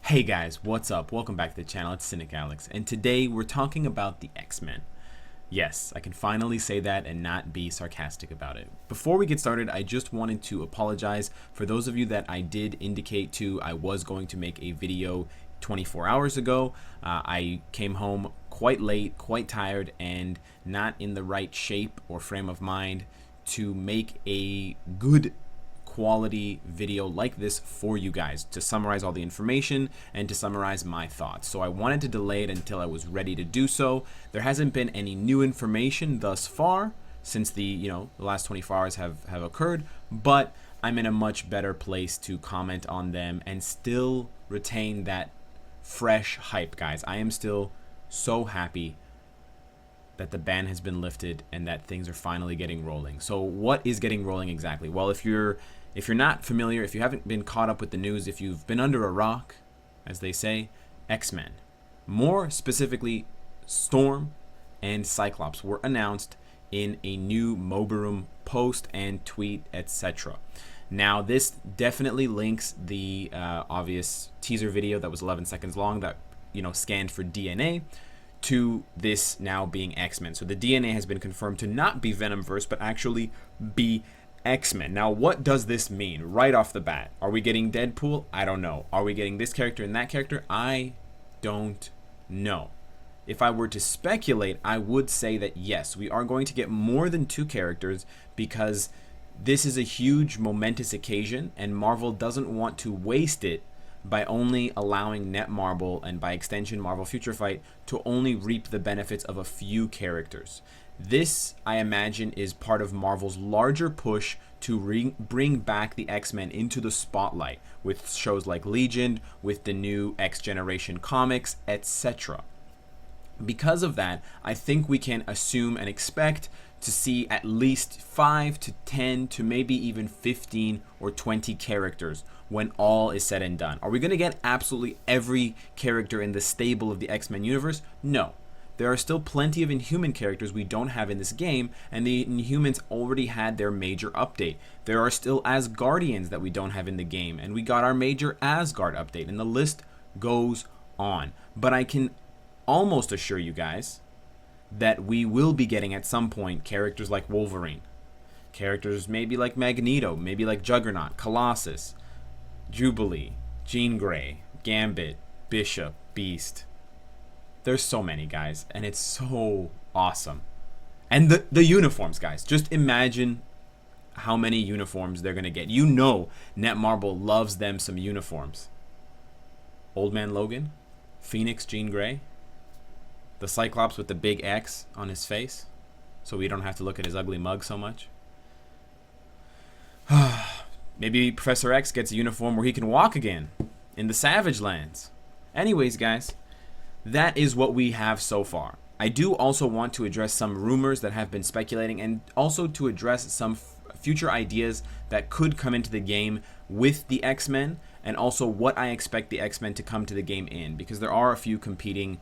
Hey guys, what's up? Welcome back to the channel. It's Cynicalex, and today we're talking about the X-Men. Yes, I can finally say that and not be sarcastic about it. Before we get started, I just wanted to apologize for those of you that I did indicate to I was going to make a video 24 hours ago. I came home quite late, quite tired, and not in the right shape or frame of mind to make a good quality video like this for you guys, to summarize all the information and to summarize my thoughts. So I wanted to delay it until I was ready to do so. There hasn't been any new information thus far since the last 24 hours have occurred, but I'm in a much better place to comment on them and still retain that fresh hype, guys. I am still so happy that the ban has been lifted and that things are finally getting rolling. So what is getting rolling exactly? Well, if you're not familiar, if you haven't been caught up with the news, if you've been under a rock, as they say, X-Men, more specifically Storm and Cyclops, were announced in a new Mobirum post and tweet, etc. Now, this definitely links the obvious teaser video that was 11 seconds long that scanned for DNA to this now being X-Men. So the DNA has been confirmed to not be Venomverse, but actually be X-Men. Now, what does this mean right off the bat? Are we getting Deadpool? I don't know. Are we getting this character and that character? I don't know. If I were to speculate, I would say that yes, we are going to get more than two characters because this is a huge momentous occasion and Marvel doesn't want to waste it by only allowing Netmarble and by extension Marvel Future Fight to only reap the benefits of a few characters. This, I imagine, is part of Marvel's larger push to bring back the X-Men into the spotlight with shows like Legion, with the new X Generation comics, etc. Because of that, I think we can assume and expect to see at least 5 to 10 to maybe even 15 or 20 characters when all is said and done. Are we going to get absolutely every character in the stable of the X-Men universe? No. There are still plenty of Inhuman characters we don't have in this game, and the Inhumans already had their major update. There are still Asgardians that we don't have in the game, and we got our major Asgard update, and the list goes on. But I can almost assure you guys that we will be getting at some point characters like Wolverine, characters maybe like Magneto, maybe like Juggernaut, Colossus, Jubilee, Jean Grey, Gambit, Bishop, Beast. There's so many, guys, and it's so awesome. And the uniforms, guys, just imagine how many uniforms they're gonna get. Netmarble loves them some uniforms. Old Man Logan, Phoenix, Jean Grey, the Cyclops with the big X on his face, so we don't have to look at his ugly mug so much. Maybe Professor X gets a uniform where he can walk again in the Savage Lands. Anyways, guys, that is what we have so far. I do also want to address some rumors that have been speculating and also to address some future ideas that could come into the game with the X-Men and also what I expect the X-Men to come to the game in, because there are a few competing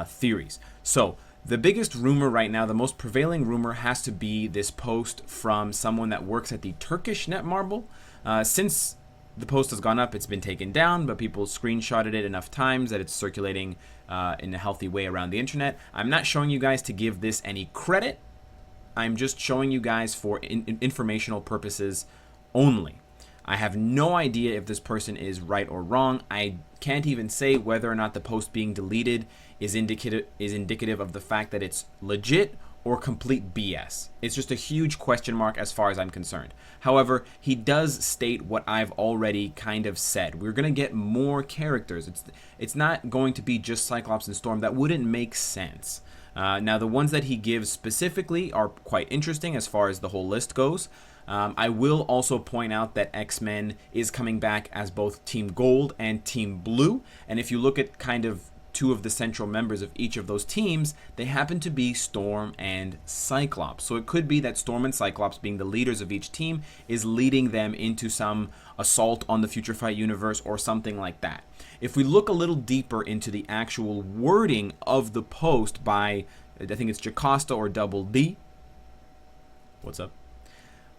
theories. So the biggest rumor right now, the most prevailing rumor, has to be this post from someone that works at the Turkish Netmarble. Since the post has gone up, it's been taken down, but people screenshotted it enough times that it's circulating in a healthy way around the internet. I'm not showing you guys to give this any credit. I'm just showing you guys for informational purposes only. I have no idea if this person is right or wrong. I can't even say whether or not the post being deleted is indicative of the fact that it's legit or complete BS. It's just a huge question mark as far as I'm concerned. However, he does state what I've already kind of said. We're going to get more characters. It's not going to be just Cyclops and Storm. That wouldn't make sense. Now, the ones that he gives specifically are quite interesting as far as the whole list goes. I will also point out that X-Men is coming back as both Team Gold and Team Blue. And if you look at kind of two of the central members of each of those teams, they happen to be Storm and Cyclops. So it could be that Storm and Cyclops, being the leaders of each team, is leading them into some assault on the Future Fight universe or something like that. If we look a little deeper into the actual wording of the post by, I think it's Jacosta or Double D. What's up?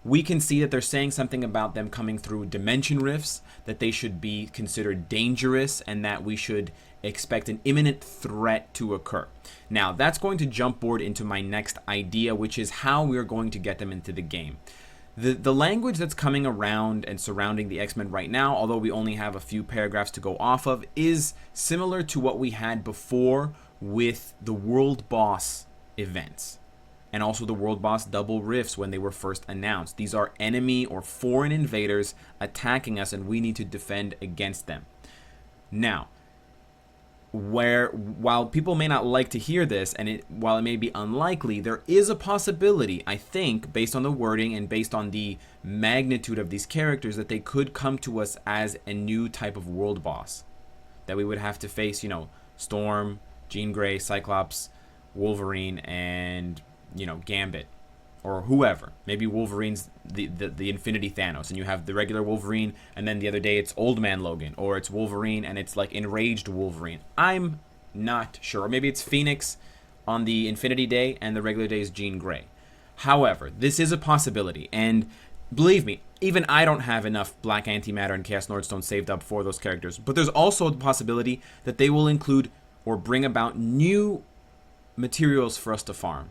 we can see that they're saying something about them coming through dimension rifts, that they should be considered dangerous, and that we should expect an imminent threat to occur. Now, that's going to jump board into my next idea, which is how we're going to get them into the game. The language that's coming around and surrounding the X-Men right now, although we only have a few paragraphs to go off of, is similar to what we had before with the World Boss events. And also the World Boss double rifts when they were first announced. These are enemy or foreign invaders attacking us, and we need to defend against them. Now, while people may not like to hear this, and while it may be unlikely, there is a possibility, I think, based on the wording and based on the magnitude of these characters, that they could come to us as a new type of World Boss. That we would have to face, Storm, Jean Grey, Cyclops, Wolverine, and Gambit, or whoever. Maybe Wolverine's the Infinity Thanos, and you have the regular Wolverine, and then the other day it's Old Man Logan, or it's Wolverine and it's like Enraged Wolverine. I'm not sure. Or maybe it's Phoenix on the Infinity Day, and the regular day is Jean Grey. However, this is a possibility, and believe me, even I don't have enough Black Antimatter and Chaos Nordstone saved up for those characters. But there's also the possibility that they will include or bring about new materials for us to farm.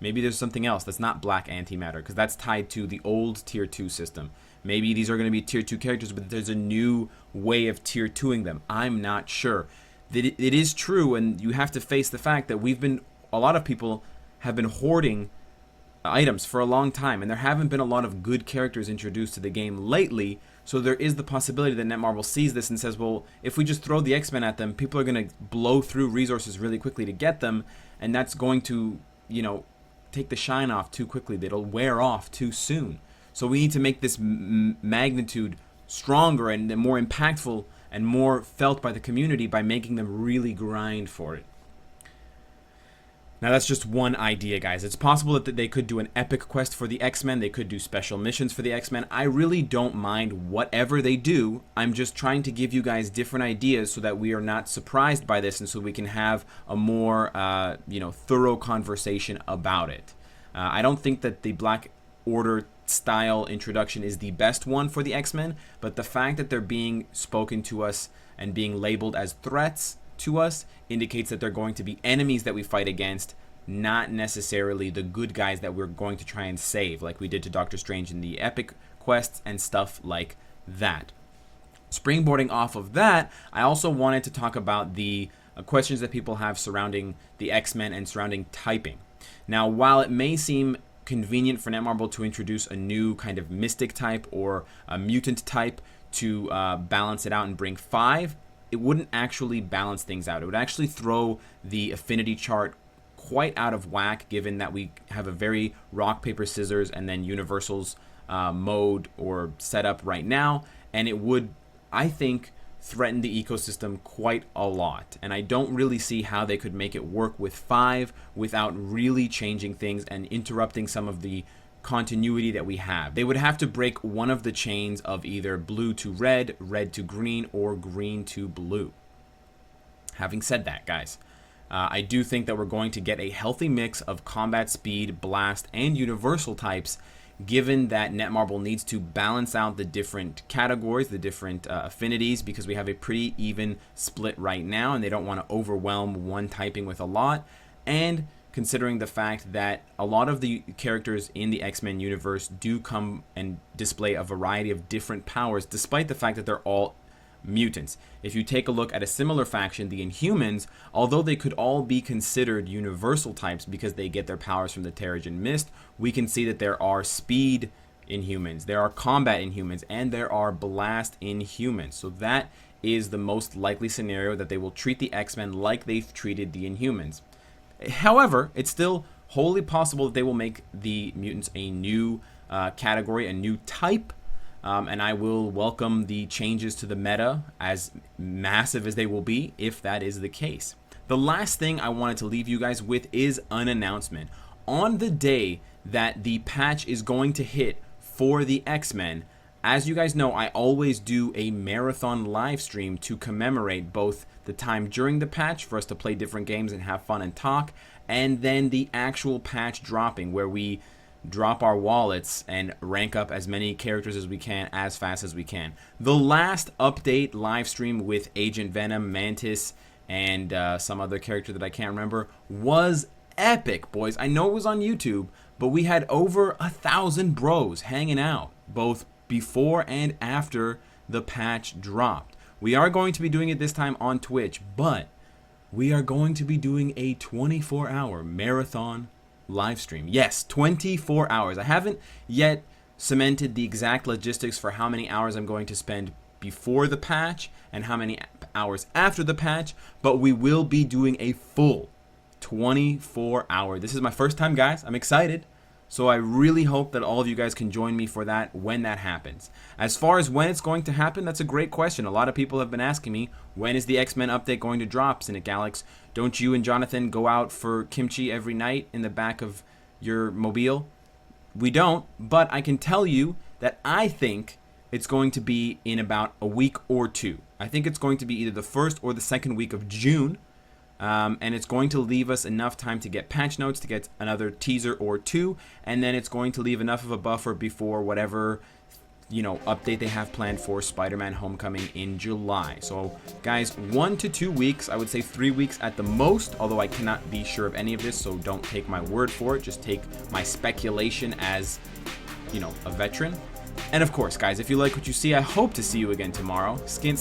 Maybe there's something else that's not Black Antimatter, because that's tied to the old Tier 2 system. Maybe these are going to be Tier 2 characters, but there's a new way of Tier 2ing them. I'm not sure. It is true, and you have to face the fact that a lot of people have been hoarding items for a long time, and there haven't been a lot of good characters introduced to the game lately, so there is the possibility that Netmarble sees this and says, well, if we just throw the X-Men at them, people are going to blow through resources really quickly to get them, and that's going to, take the shine off too quickly. It'll wear off too soon. So we need to make this magnitude stronger and more impactful and more felt by the community by making them really grind for it. Now, that's just one idea, guys. It's possible that they could do an epic quest for the X-Men. They could do special missions for the X-Men. I really don't mind whatever they do. I'm just trying to give you guys different ideas so that we are not surprised by this, and so we can have a more, thorough conversation about it. I don't think that the Black Order style introduction is the best one for the X-Men, but the fact that they're being spoken to us and being labeled as threats to us indicates that they're going to be enemies that we fight against, not necessarily the good guys that we're going to try and save, like we did to Doctor Strange in the epic quests and stuff like that. Springboarding off of that, I also wanted to talk about the questions that people have surrounding the X-Men and surrounding typing. Now, while it may seem convenient for Netmarble to introduce a new kind of mystic type or a mutant type to balance it out and bring 5, it wouldn't actually balance things out. It would actually throw the affinity chart quite out of whack, given that we have a very rock, paper, scissors, and then universals mode or setup right now, and it would, I think, threaten the ecosystem quite a lot. And I don't really see how they could make it work with 5 without really changing things and interrupting some of the continuity that we have. They would have to break one of the chains of either blue to red, red to green, or green to blue. Having said that, guys, I do think that we're going to get a healthy mix of combat speed, blast, and universal types, given that Netmarble needs to balance out the different categories, the different affinities, because we have a pretty even split right now, and they don't want to overwhelm one typing with a lot. And considering the fact that a lot of the characters in the X-Men universe do come and display a variety of different powers, despite the fact that they're all mutants. If you take a look at a similar faction, the Inhumans, although they could all be considered universal types because they get their powers from the Terrigen Mist, we can see that there are speed Inhumans, there are combat Inhumans, and there are blast Inhumans. So that is the most likely scenario, that they will treat the X-Men like they've treated the Inhumans. However, it's still wholly possible that they will make the mutants a new category, a new type, and I will welcome the changes to the meta, as massive as they will be, if that is the case. The last thing I wanted to leave you guys with is an announcement. On the day that the patch is going to hit for the X-Men, as you guys know, I always do a marathon live stream to commemorate both the time during the patch for us to play different games and have fun and talk, and then the actual patch dropping, where we drop our wallets and rank up as many characters as we can as fast as we can. The last update live stream with Agent Venom, Mantis, and some other character that I can't remember was epic, boys. I know it was on YouTube, but we had over 1,000 bros hanging out, both before and after the patch dropped. We are going to be doing it this time on Twitch, but we are going to be doing a 24-hour marathon live stream. Yes, 24 hours. I haven't yet cemented the exact logistics for how many hours I'm going to spend before the patch and how many hours after the patch, but we will be doing a full 24-hour. This is my first time, guys. I'm excited. So I really hope that all of you guys can join me for that when that happens. As far as when it's going to happen, that's a great question. A lot of people have been asking me, when is the X-Men update going to drop, Cynicalex? Don't you and Jonathan go out for kimchi every night in the back of your mobile? We don't, but I can tell you that I think it's going to be in about a week or two. I think it's going to be either the first or the second week of June. And it's going to leave us enough time to get patch notes, to get another teaser or two, and then it's going to leave enough of a buffer before whatever, update they have planned for Spider-Man Homecoming in July. So, guys, 1 to 2 weeks, I would say 3 weeks at the most, although I cannot be sure of any of this, so don't take my word for it. Just take my speculation as, a veteran. And of course, guys, if you like what you see, I hope to see you again tomorrow. Skin.